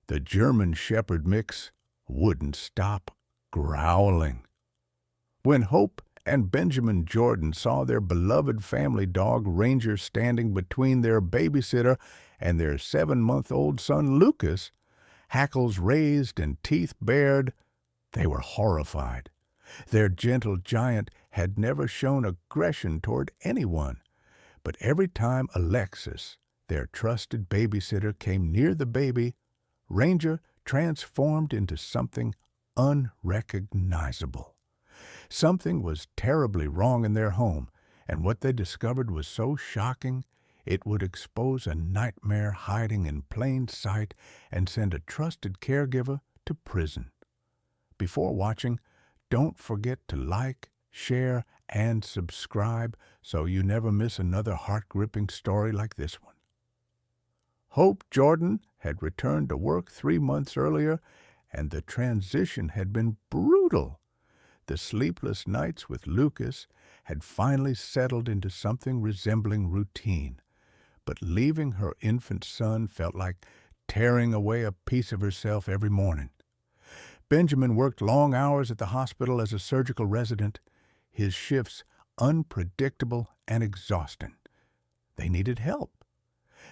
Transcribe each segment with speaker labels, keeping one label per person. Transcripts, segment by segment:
Speaker 1: The German Shepherd mix wouldn't stop growling. When Hope and Benjamin Jordan saw their beloved family dog Ranger standing between their babysitter and their 7-month-old son Lucas, hackles raised and teeth bared, they were horrified. Their gentle giant had never shown aggression toward anyone, but every time Alexis, their trusted babysitter, came near the baby, Ranger transformed into something unrecognizable. Something was terribly wrong in their home, and what they discovered was so shocking it would expose a nightmare hiding in plain sight and send a trusted caregiver to prison. Before watching, don't forget to like, share, and subscribe so you never miss another heart-gripping story like this one. Hope Jordan had returned to work 3 months earlier, and the transition had been brutal. The sleepless nights with Lucas had finally settled into something resembling routine, but leaving her infant son felt like tearing away a piece of herself every morning. Benjamin worked long hours at the hospital as a surgical resident, his shifts unpredictable and exhausting. They needed help.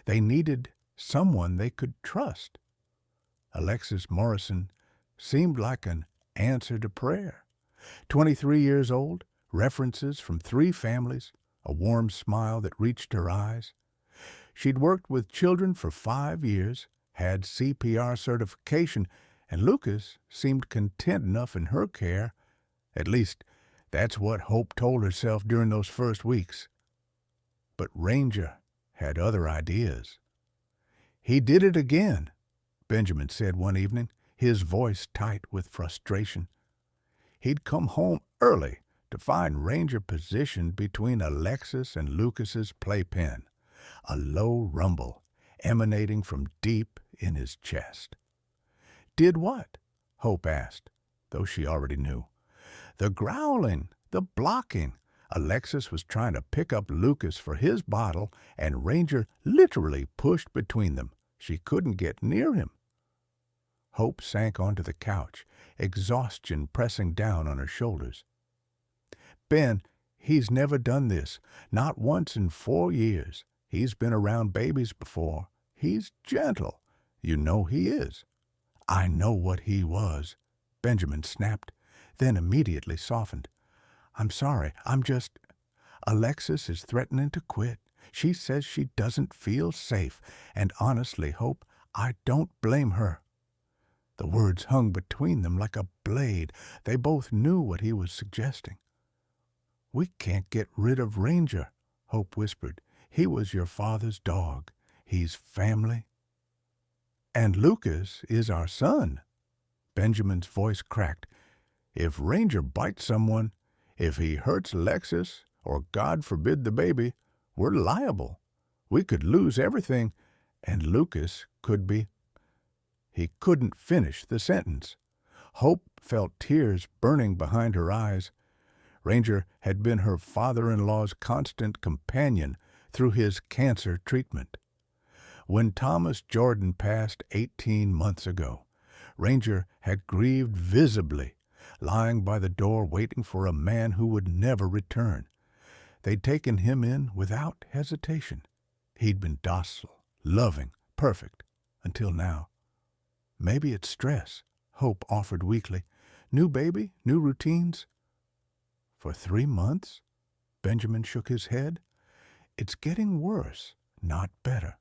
Speaker 1: They needed someone they could trust. Alexis Morrison seemed like an answer to prayer. 23 years old, references from 3 families, a warm smile that reached her eyes. She'd worked with children for 5 years, had CPR certification, and Lucas seemed content enough in her care. At least, that's what Hope told herself during those first weeks. But Ranger had other ideas. "He did it again," Benjamin said one evening, his voice tight with frustration. He'd come home early to find Ranger positioned between Alexis and Lucas's playpen, a low rumble emanating from deep in his chest. "Did what?" Hope asked, though she already knew. "The growling, the blocking." Alexis was trying to pick up Lucas for his bottle, and Ranger literally pushed between them. She couldn't get near him. Hope sank onto the couch, exhaustion pressing down on her shoulders. "Ben, he's never done this, not once in 4 years. He's been around babies before. He's gentle. You know he is." "I know what he was," Benjamin snapped, then immediately softened. "I'm sorry, Alexis is threatening to quit. She says she doesn't feel safe, and honestly, Hope, I don't blame her." The words hung between them like a blade. They both knew what he was suggesting. "We can't get rid of Ranger," Hope whispered. "He was your father's dog. He's family." "And Lucas is our son." Benjamin's voice cracked. "If Ranger bites someone, if he hurts Alexis, or God forbid the baby, we're liable. We could lose everything, and Lucas could be—" He couldn't finish the sentence. Hope felt tears burning behind her eyes. Ranger had been her father-in-law's constant companion through his cancer treatment. When Thomas Jordan passed 18 months ago, Ranger had grieved visibly, lying by the door waiting for a man who would never return. They'd taken him in without hesitation. He'd been docile, loving, perfect, until now. "Maybe it's stress," Hope offered weakly. "New baby, new routines." "For 3 months?" Benjamin shook his head. "It's getting worse, not better.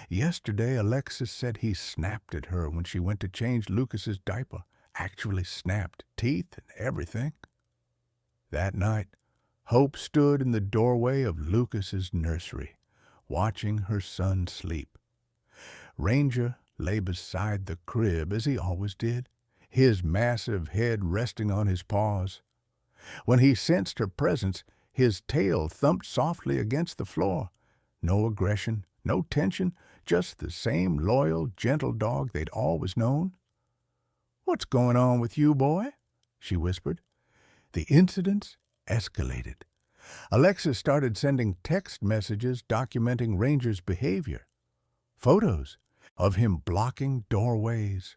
Speaker 1: Yesterday, Alexis said he snapped at her when she went to change Lucas's diaper. Actually snapped, teeth and everything." That night, Hope stood in the doorway of Lucas's nursery, watching her son sleep. Ranger lay beside the crib as he always did, his massive head resting on his paws. When he sensed her presence, his tail thumped softly against the floor. No aggression, no tension, just the same loyal, gentle dog they'd always known. "What's going on with you, boy?" she whispered. The incidents escalated. Alexis started sending text messages documenting Ranger's behavior. Photos, of him blocking doorways,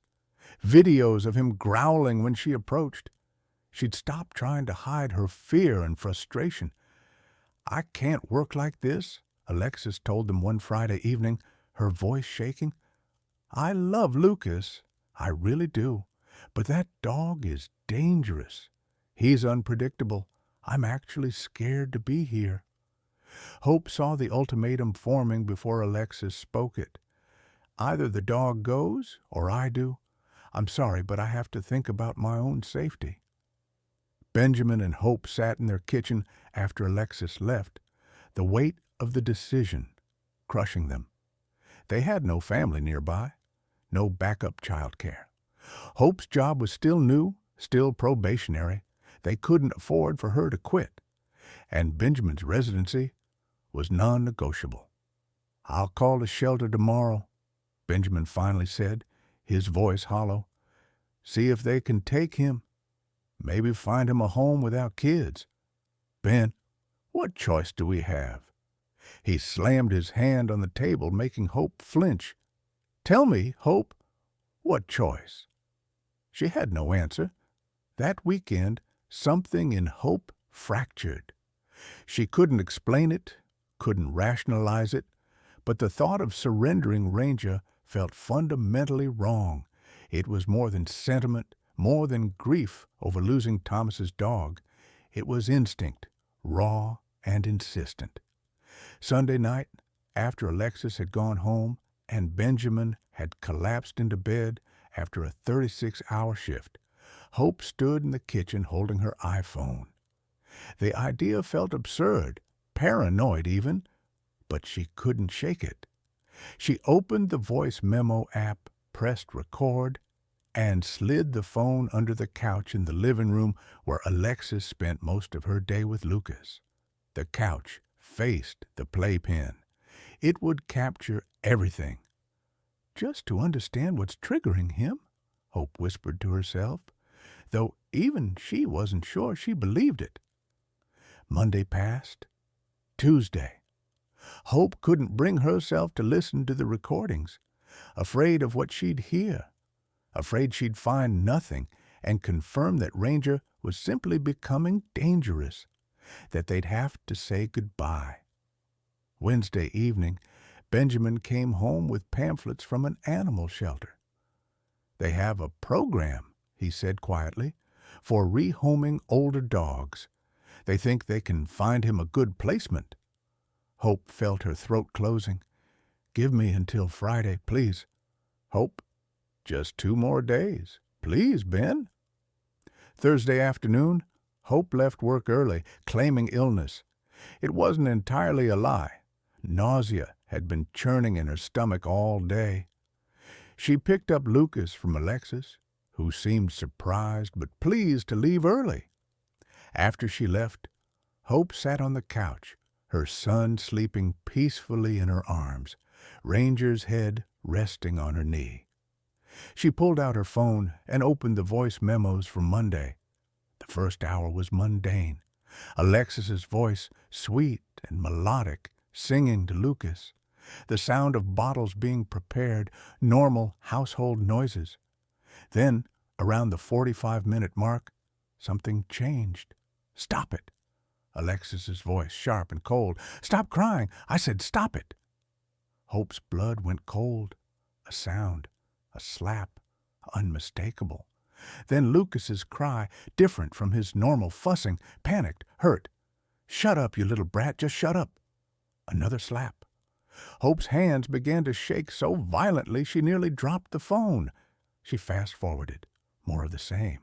Speaker 1: videos of him growling when she approached. She'd stopped trying to hide her fear and frustration. "I can't work like this," Alexis told them one Friday evening, her voice shaking. "I love Lucas, I really do, but that dog is dangerous. He's unpredictable. I'm actually scared to be here." Hope saw the ultimatum forming before Alexis spoke it. "Either the dog goes, or I do. I'm sorry, but I have to think about my own safety." Benjamin and Hope sat in their kitchen after Alexis left, the weight of the decision crushing them. They had no family nearby, no backup childcare. Hope's job was still new, still probationary. They couldn't afford for her to quit. And Benjamin's residency was non-negotiable. "I'll call the shelter tomorrow," Benjamin finally said, his voice hollow. "See if they can take him. Maybe find him a home without kids. Ben, what choice do we have?" He slammed his hand on the table, making Hope flinch. "Tell me, Hope, what choice?" She had no answer. That weekend, something in Hope fractured. She couldn't explain it, couldn't rationalize it, but the thought of surrendering Ranger felt fundamentally wrong. It was more than sentiment, more than grief over losing Thomas's dog. It was instinct, raw and insistent. Sunday night, after Alexis had gone home and Benjamin had collapsed into bed after a 36-hour shift, Hope stood in the kitchen holding her iPhone. The idea felt absurd, paranoid even, but she couldn't shake it. She opened the voice memo app, pressed record, and slid the phone under the couch in the living room where Alexis spent most of her day with Lucas. The couch faced the playpen. It would capture everything. "Just to understand what's triggering him," Hope whispered to herself, though even she wasn't sure she believed it. Monday passed. Tuesday. Hope couldn't bring herself to listen to the recordings, afraid of what she'd hear, afraid she'd find nothing and confirm that Ranger was simply becoming dangerous, that they'd have to say goodbye. Wednesday evening, Benjamin came home with pamphlets from an animal shelter. "They have a program," he said quietly, "for rehoming older dogs. They think they can find him a good placement." Hope felt her throat closing. "Give me until Friday, please." "Hope, just 2 more days. Please, Ben." Thursday afternoon, Hope left work early, claiming illness. It wasn't entirely a lie. Nausea had been churning in her stomach all day. She picked up Lucas from Alexis, who seemed surprised but pleased to leave early. After she left, Hope sat on the couch, her son sleeping peacefully in her arms, Ranger's head resting on her knee. She pulled out her phone and opened the voice memos from Monday. The first hour was mundane. Alexis's voice, sweet and melodic, singing to Lucas. The sound of bottles being prepared, normal household noises. Then, around the 45-minute mark, something changed. "Stop it!" Alexis's voice, sharp and cold. "Stop crying! I said stop it!" Hope's blood went cold. A sound, a slap, unmistakable. Then Lucas's cry, different from his normal fussing, panicked, hurt. "Shut up, you little brat, just shut up." Another slap. Hope's hands began to shake so violently she nearly dropped the phone. She fast-forwarded. More of the same.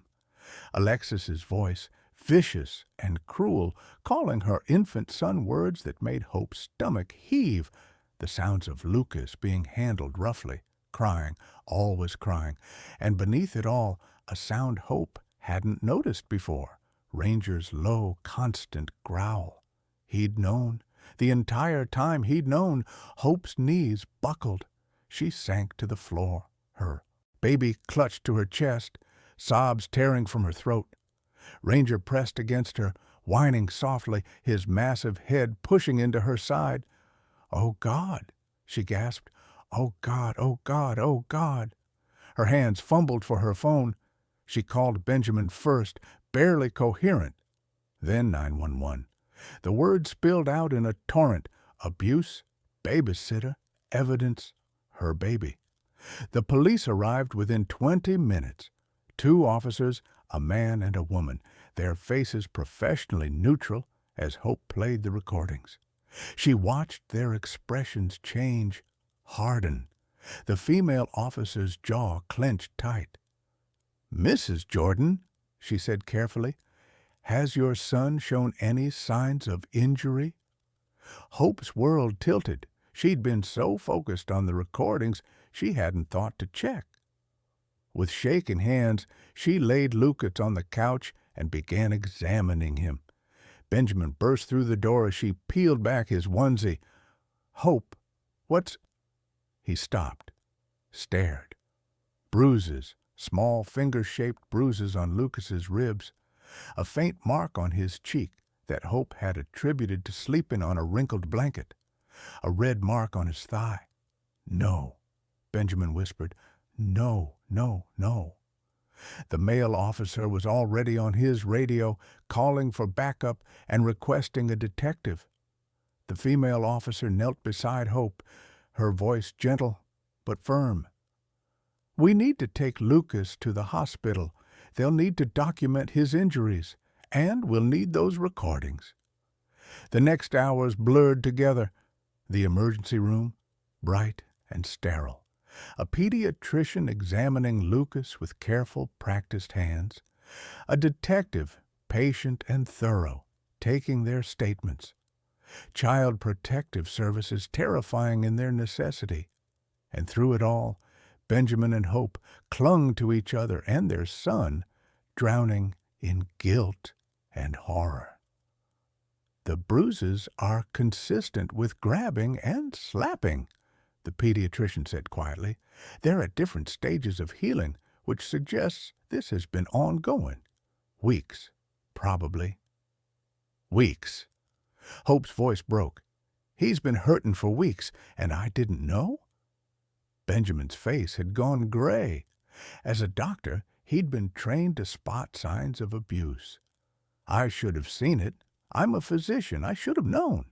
Speaker 1: Alexis's voice, vicious and cruel, calling her infant son words that made Hope's stomach heave. The sounds of Lucas being handled roughly, crying, always crying, and beneath it all, a sound Hope hadn't noticed before, Ranger's low, constant growl. He'd known. The entire time he'd known. Hope's knees buckled. She sank to the floor, her baby clutched to her chest, sobs tearing from her throat. Ranger pressed against her, whining softly, his massive head pushing into her side. "Oh, God," she gasped. Oh, God, oh, God, oh, God. Her hands fumbled for her phone. She called Benjamin first, barely coherent, then 911. The words spilled out in a torrent. Abuse, babysitter, evidence, her baby. The police arrived within 20 minutes. 2 officers, a man and a woman, their faces professionally neutral as Hope played the recordings. She watched their expressions change, harden. The female officer's jaw clenched tight. "Mrs. Jordan," she said carefully, "has your son shown any signs of injury?" Hope's world tilted. She'd been so focused on the recordings, she hadn't thought to check. With shaking hands, she laid Lucas on the couch and began examining him. Benjamin burst through the door as she peeled back his onesie. "Hope, what's—" He stopped, stared. Bruises, small finger-shaped bruises on Lucas's ribs, a faint mark on his cheek that Hope had attributed to sleeping on a wrinkled blanket, a red mark on his thigh. "No," Benjamin whispered. "No, no, no." The male officer was already on his radio, calling for backup and requesting a detective. The female officer knelt beside Hope, her voice gentle but firm. "We need to take Lucas to the hospital. They'll need to document his injuries, and we'll need those recordings." The next hours blurred together. The emergency room, bright and sterile. A pediatrician examining Lucas with careful, practiced hands. A detective, patient and thorough, taking their statements. Child Protective Services terrifying in their necessity. And through it all, Benjamin and Hope clung to each other and their son, drowning in guilt and horror. "The bruises are consistent with grabbing and slapping," the pediatrician said quietly. "They're at different stages of healing, which suggests this has been ongoing. Weeks, probably." "Weeks." Hope's voice broke. "He's been hurting for weeks, and I didn't know?" Benjamin's face had gone gray. As a doctor, he'd been trained to spot signs of abuse. "I should have seen it. I'm a physician. I should have known."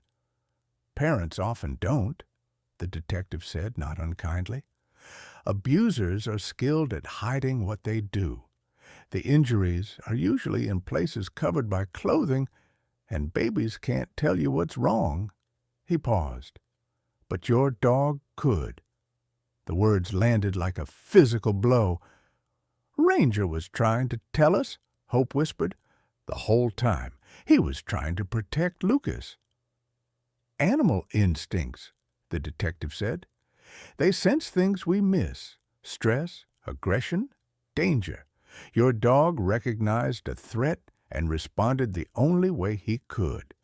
Speaker 1: "Parents often don't," the detective said, not unkindly. "Abusers are skilled at hiding what they do. The injuries are usually in places covered by clothing, and babies can't tell you what's wrong." He paused. "But your dog could." The words landed like a physical blow. "Ranger was trying to tell us," Hope whispered. "The whole time. He was trying to protect Lucas." "Animal instincts," the detective said. "They sense things we miss. Stress, aggression, danger. Your dog recognized a threat and responded the only way he could."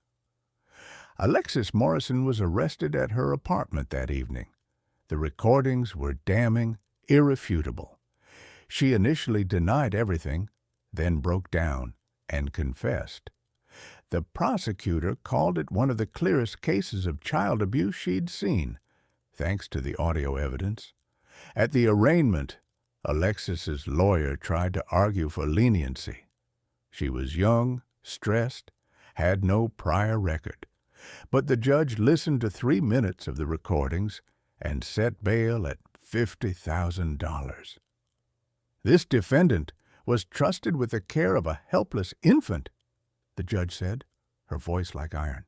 Speaker 1: Alexis Morrison was arrested at her apartment that evening. The recordings were damning, irrefutable. She initially denied everything, then broke down and confessed. The prosecutor called it one of the clearest cases of child abuse she'd seen, thanks to the audio evidence. At the arraignment, Alexis's lawyer tried to argue for leniency. She was young, stressed, had no prior record. But the judge listened to 3 minutes of the recordings and set bail at $50,000. "This defendant was trusted with the care of a helpless infant," the judge said, her voice like iron.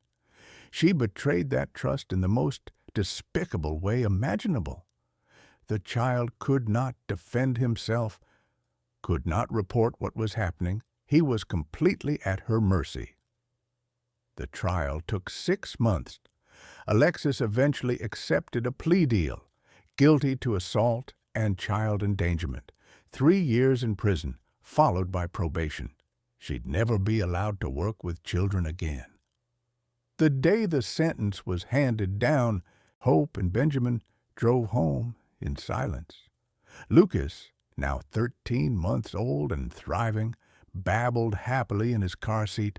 Speaker 1: "She betrayed that trust in the most despicable way imaginable. The child could not defend himself, could not report what was happening. He was completely at her mercy." The trial took 6 months. Alexis eventually accepted a plea deal, guilty to assault and child endangerment, 3 years in prison, followed by probation. She'd never be allowed to work with children again. The day the sentence was handed down, Hope and Benjamin drove home in silence. Lucas, now 13 months old and thriving, babbled happily in his car seat,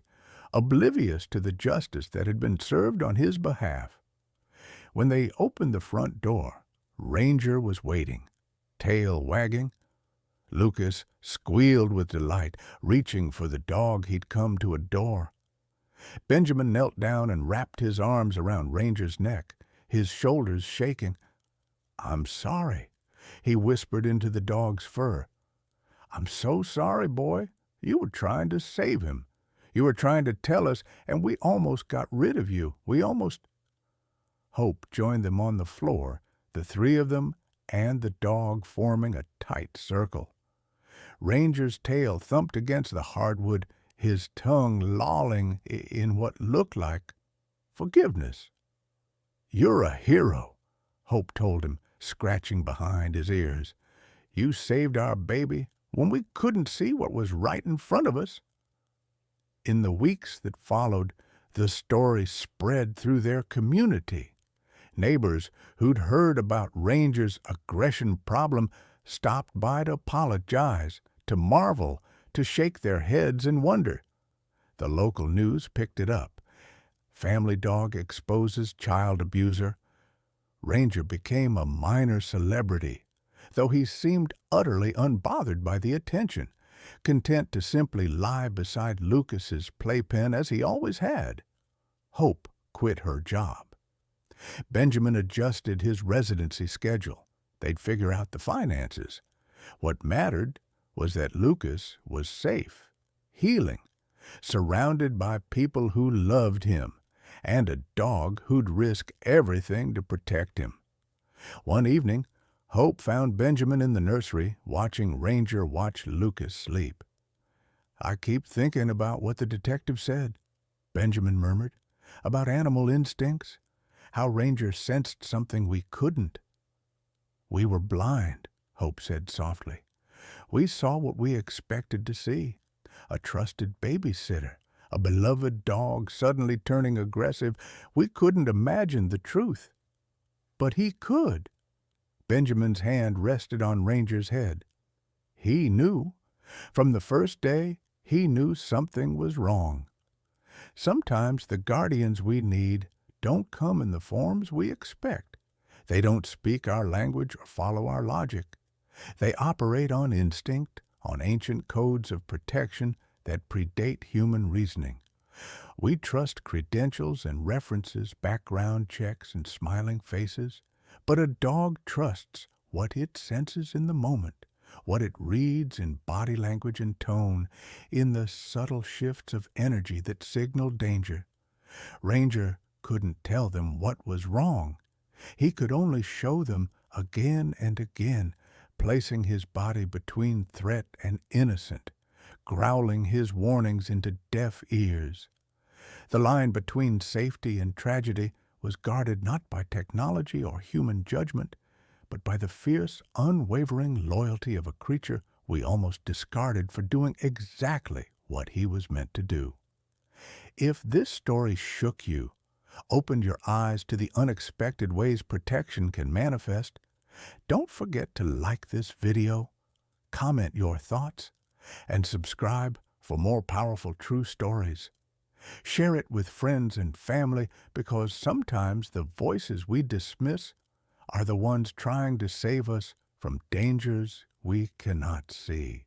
Speaker 1: oblivious to the justice that had been served on his behalf. When they opened the front door, Ranger was waiting, tail wagging. Lucas squealed with delight, reaching for the dog he'd come to adore. Benjamin knelt down and wrapped his arms around Ranger's neck, his shoulders shaking. "I'm sorry," he whispered into the dog's fur. "I'm so sorry, boy. You were trying to save him. You were trying to tell us, and we almost got rid of you. We almost—" Hope joined them on the floor, the three of them and the dog forming a tight circle. Ranger's tail thumped against the hardwood, his tongue lolling in what looked like forgiveness. "You're a hero," Hope told him, scratching behind his ears. "You saved our baby when we couldn't see what was right in front of us." In the weeks that followed, the story spread through their community. Neighbors who'd heard about Ranger's aggression problem stopped by to apologize, to marvel, to shake their heads in wonder. The local news picked it up. Family dog exposes child abuser. Ranger became a minor celebrity, though he seemed utterly unbothered by the attention, content to simply lie beside Lucas's playpen as he always had. Hope quit her job. Benjamin adjusted his residency schedule. They'd figure out the finances. What mattered was that Lucas was safe, healing, surrounded by people who loved him, and a dog who'd risk everything to protect him. One evening, Hope found Benjamin in the nursery, watching Ranger watch Lucas sleep. "I keep thinking about what the detective said," Benjamin murmured, "about animal instincts, how Ranger sensed something we couldn't." "We were blind," Hope said softly. "We saw what we expected to see. A trusted babysitter, a beloved dog suddenly turning aggressive. We couldn't imagine the truth. But he could." Benjamin's hand rested on Ranger's head. He knew. From the first day, he knew something was wrong. Sometimes the guardians we need don't come in the forms we expect. They don't speak our language or follow our logic. They operate on instinct, on ancient codes of protection that predate human reasoning. We trust credentials and references, background checks, and smiling faces. But a dog trusts what it senses in the moment, what it reads in body language and tone, in the subtle shifts of energy that signal danger. Ranger couldn't tell them what was wrong. He could only show them again and again, placing his body between threat and innocent, growling his warnings into deaf ears. The line between safety and tragedy was guarded not by technology or human judgment, but by the fierce, unwavering loyalty of a creature we almost discarded for doing exactly what he was meant to do. If this story shook you, opened your eyes to the unexpected ways protection can manifest, don't forget to like this video, comment your thoughts, and subscribe for more powerful true stories. Share it with friends and family, because sometimes the voices we dismiss are the ones trying to save us from dangers we cannot see.